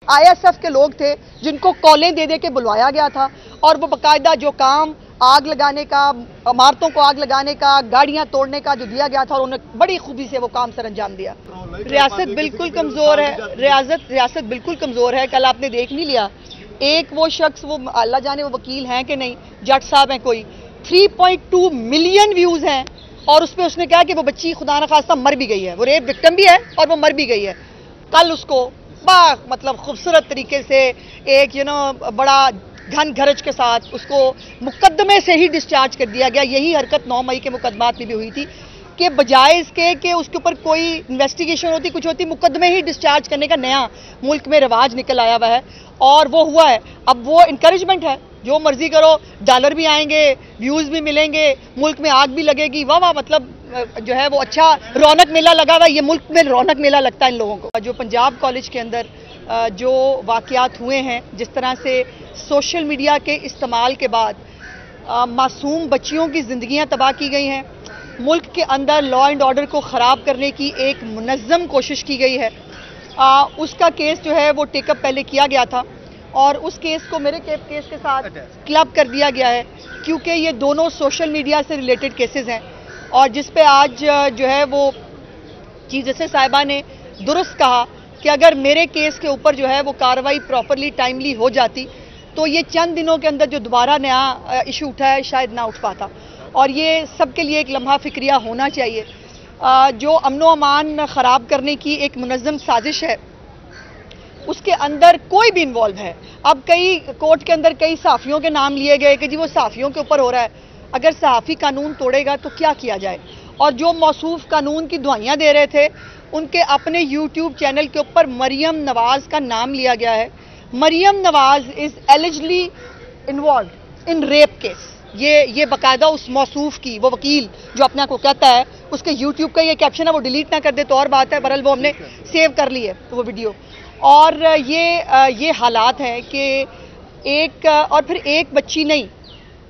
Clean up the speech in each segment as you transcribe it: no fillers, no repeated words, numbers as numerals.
ISF کے لوگ تھے جن کو کالیں دے دے کے بلوایا گیا تھا اور وہ باقاعدہ جو کام آگ لگانے کا، عمارتوں کو آگ لگانے کا، گاڑیاں توڑنے کا جو دیا گیا تھا، اور انہوں نے بڑی خوبی سے وہ کام سر انجام دیا۔ ریاست بالکل کمزور ہے، ریاست بالکل کمزور ہے۔ کل آپ نے دیکھ نہیں لیا، ایک وہ شخص، وہ اللہ جانے وہ وکیل ہیں کہ نہیں، جج صاحب ہیں کوئی، 3.2 ملین ویوز ہیں، اور اس پہ اس نے کہا کہ وہ بچی خدا نخواستہ مر بھی گئی ہے، وہ ریپ وکٹم بھی ہے اور وہ مر بھی گئی ہے۔ کل اس کو مطلب خوبصورت طریقے سے ایک بڑا گھن گھرج کے ساتھ اس کو مقدمے سے ہی ڈسچارج کر دیا گیا۔ یہی حرکت 9 مئی کے مقدمات میں بھی ہوئی تھی کہ بجائے اس کے کہ اس کے اوپر کوئی انویسٹیگیشن ہوتی، کچھ ہوتی، مقدمے ہی ڈسچارج کرنے کا نیا ملک میں رواج نکل آیا ہوا ہے، اور وہ ہوا ہے۔ اب وہ انکریجمنٹ ہے، جو مرضی کرو، ڈالر بھی آئیں گے، ویوز بھی ملیں گے، ملک میں آگ بھی لگے گی، واہ واہ، مطلب جو ہے وہ اچھا رونق میلہ لگا ہوا ہے۔ یہ ملک میں رونق میلہ لگتا ہے ان لوگوں کو۔ جو پنجاب کالج کے اندر جو واقعات ہوئے ہیں، جس طرح سے سوشل میڈیا کے استعمال کے بعد معصوم بچیوں کی زندگیاں تباہ کی گئی ہیں، ملک کے اندر لا اینڈ آرڈر کو خراب کرنے کی ایک منظم کوشش کی گئی ہے، اس کا کیس جو ہے وہ ٹیک اپ پہلے کیا گیا تھا، اور اس کیس کو میرے کیس کے ساتھ کلب کر دیا گیا ہے، کیونکہ یہ دونوں سوشل میڈیا سے ریلیٹڈ کیسز ہیں، اور جس پہ آج جو ہے وہ چیف جسٹس صاحبہ نے درست کہا کہ اگر میرے کیس کے اوپر جو ہے وہ کارروائی پراپرلی ٹائملی ہو جاتی تو یہ چند دنوں کے اندر جو دوبارہ نیا ایشو اٹھا ہے شاید نہ اٹھ پاتا، اور یہ سب کے لیے ایک لمحہ فکریہ ہونا چاہیے۔ جو امن و امان خراب کرنے کی ایک منظم سازش ہے، اس کے اندر کوئی بھی انوالو ہے۔ اب کئی کورٹ کے اندر کئی صحافیوں کے نام لیے گئے کہ جی وہ صحافیوں کے اوپر ہو رہا ہے۔ اگر صحافی قانون توڑے گا تو کیا کیا جائے؟ اور جو موصوف قانون کی دعائیاں دے رہے تھے، ان کے اپنے یوٹیوب چینل کے اوپر مریم نواز کا نام لیا گیا ہے۔ مریم نواز از allegedly involved in rape case۔ یہ باقاعدہ اس موصوف کی، وہ وکیل جو اپنے آپ کو کہتا ہے، اس کے یوٹیوب کا یہ کیپشن ہے، وہ ڈیلیٹ نہ کر دے تو اور بات ہے، بہرحال وہ ہم نے سیو کر لی ہے وہ ویڈیو۔ اور یہ حالات ہیں کہ اور پھر ایک بچی نہیں،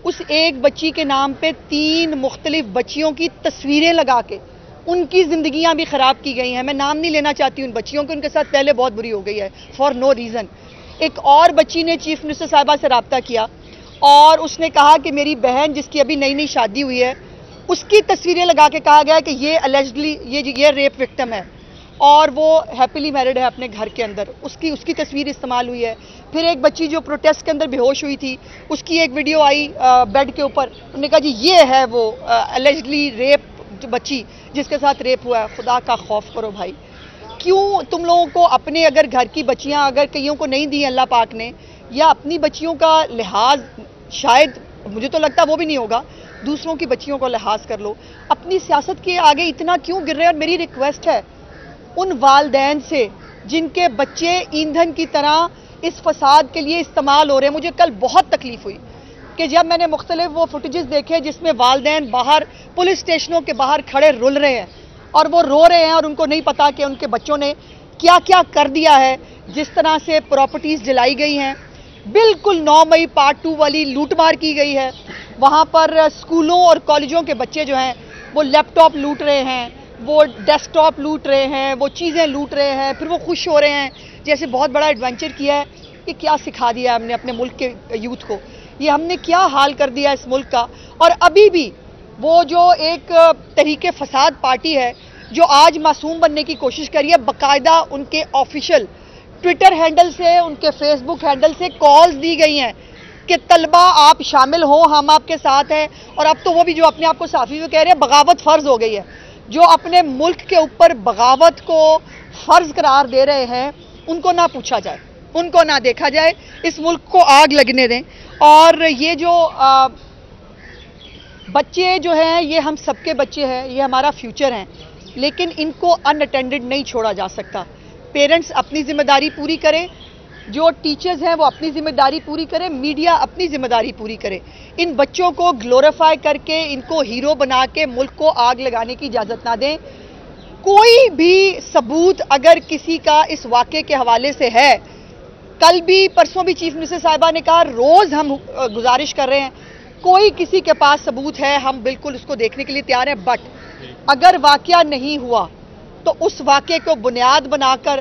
اس ایک بچی کے نام پہ 3 مختلف بچیوں کی تصویریں لگا کے ان کی زندگیاں بھی خراب کی گئی ہیں۔ میں نام نہیں لینا چاہتی ان بچیوں کے، ان کے ساتھ پہلے بہت بری ہو گئی ہے فار نو ریزن۔ ایک اور بچی نے چیف منسٹر صاحبہ سے رابطہ کیا اور اس نے کہا کہ میری بہن جس کی ابھی نئی نئی شادی ہوئی ہے، اس کی تصویریں لگا کے کہا گیا کہ یہ allegedly یہ ریپ وکٹم ہے، اور وہ ہیپیلی میرڈ ہے اپنے گھر کے اندر، اس کی تصویر استعمال ہوئی ہے۔ پھر ایک بچی جو پروٹیسٹ کے اندر بے ہوش ہوئی تھی، اس کی ایک ویڈیو آئی بیڈ کے اوپر، انہوں نے کہا جی یہ ہے وہ allegedly ریپ بچی جس کے ساتھ ریپ ہوا ہے۔ خدا کا خوف کرو بھائی، کیوں تم لوگوں کو اپنے اگر گھر کی بچیاں اگر کئیوں کو نہیں دی اللہ پاک نے، یا اپنی بچیوں کا لحاظ شاید مجھے تو لگتا وہ بھی نہیں ہوگا، دوسروں کی بچیوں کو لحاظ کر لو، اپنی سیاست کے آگے اتنا کیوں گر رہے ہیں؟ اور میری ریکویسٹ ہے ان والدین سے جن کے بچے ایندھن کی طرح اس فساد کے لیے استعمال ہو رہے ہیں۔ مجھے کل بہت تکلیف ہوئی کہ جب میں نے مختلف وہ فوٹیجز دیکھے جس میں والدین باہر پولیس اسٹیشنوں کے باہر کھڑے رول رہے ہیں اور وہ رو رہے ہیں، اور ان کو نہیں پتا کہ ان کے بچوں نے کیا کیا کر دیا ہے، جس طرح سے پراپرٹیز جلائی گئی ہیں، بالکل 9 مئی پارٹ 2 والی لوٹ مار کی گئی ہے۔ وہاں پر اسکولوں اور کالجوں کے بچے جو ہیں وہ لیپ ٹاپ لوٹ رہے ہیں، وہ ڈیسک ٹاپ لوٹ رہے ہیں، وہ چیزیں لوٹ رہے ہیں، پھر وہ خوش ہو رہے ہیں جیسے بہت بڑا ایڈونچر کیا ہے۔ یہ کیا سکھا دیا ہے ہم نے اپنے ملک کے یوتھ کو؟ یہ ہم نے کیا حال کر دیا اس ملک کا؟ اور ابھی بھی وہ جو ایک تحریک فساد پارٹی ہے جو آج معصوم بننے کی کوشش کر رہی ہے، باقاعدہ ان کے آفیشیل ٹویٹر ہینڈل سے، ان کے فیس بک ہینڈل سے کالز دی گئی ہیں کہ طلبہ آپ شامل ہوں، ہم آپ کے ساتھ ہیں۔ اور اب تو وہ بھی جو اپنے آپ کو صحافی بھی کہہ رہے ہیں، بغاوت فرض ہو گئی ہے۔ جو اپنے ملک کے اوپر بغاوت کو فرض قرار دے رہے ہیں، ان کو نہ پوچھا جائے، ان کو نہ دیکھا جائے، اس ملک کو آگ لگنے دیں۔ اور یہ جو بچے جو ہیں یہ ہم سب کے بچے ہیں، یہ ہمارا فیوچر ہیں، لیکن ان کو ان اٹینڈڈ نہیں چھوڑا جا سکتا۔ پیرنٹس اپنی ذمہ داری پوری کریں، جو ٹیچرز ہیں وہ اپنی ذمہ داری پوری کریں، میڈیا اپنی ذمہ داری پوری کرے۔ ان بچوں کو گلوریفائی کر کے، ان کو ہیرو بنا کے ملک کو آگ لگانے کی اجازت نہ دیں۔ کوئی بھی ثبوت اگر کسی کا اس واقعے کے حوالے سے ہے، کل بھی پرسوں بھی چیف منسٹر صاحبہ نے کہا، روز ہم گزارش کر رہے ہیں، کوئی کسی کے پاس ثبوت ہے ہم بالکل اس کو دیکھنے کے لیے تیار ہیں، بٹ اگر واقعہ نہیں ہوا تو اس واقعے کو بنیاد بنا کر